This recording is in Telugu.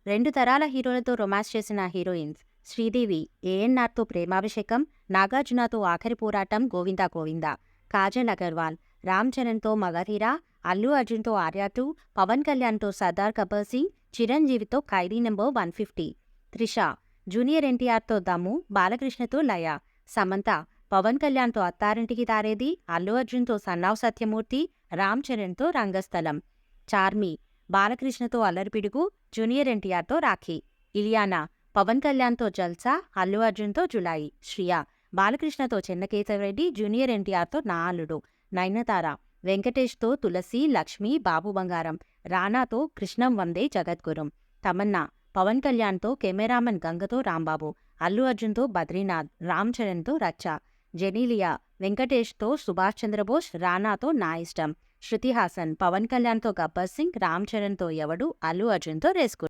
2 తరాల హీరోలతో రొమాన్స్ చేసిన హీరోయిన్స్ శ్రీదేవి ఏఎన్ఆర్తో ప్రేమాభిషేకం, నాగార్జునతో ఆఖరి పోరాటం గోవిందా గోవిందా, కాజల్ అగర్వాల్ రామ్ చరణ్తో మగధీర, అల్లు అర్జున్తో ఆర్య 2, పవన్ కళ్యాణ్తో సర్దార్ గబ్బర్ సింగ్, చిరంజీవితో ఖైదీ నంబర్ 150, త్రిష జూనియర్ ఎన్టీఆర్తో దమ్ము, బాలకృష్ణతో లయ, సమంత పవన్ కళ్యాణ్తో అత్తారింటికి తారేది, అల్లు అర్జున్తో సన్నావ్ సత్యమూర్తి, రామ్ చరణ్తో రంగస్థలం, చార్మి బాలకృష్ణతో అల్లరిపిడుగు, జూనియర్ ఎన్టీఆర్తో రాఖీ, ఇలియానా పవన్ కళ్యాణ్తో జల్సా, అల్లు అర్జున్తో జులాయి, శ్రియా బాలకృష్ణతో చెన్నకేశవరెడ్డి, జూనియర్ ఎన్టీఆర్తో నా అల్లుడు, నయనతార వెంకటేష్తో తులసి, లక్ష్మి, బాబు బంగారం, రానాతో కృష్ణం వందే జగద్గురుం, తమన్నా పవన్ కళ్యాణ్తో కెమెరామన్ గంగతో రాంబాబు, అల్లు అర్జున్తో బద్రీనాథ్, రామ్ చరణ్తో రచ్చ, జెనీలియా వెంకటేష్తో సుభాష్ చంద్రబోస్, రానాతో నా ఇష్టం, శృతి హాసన్ పవన్ కళ్యాణ్తో గబ్బర్ సింగ్, రామ్ చరణ్తో ఎవడు, అల్లు అర్జున్తో రేస్కు.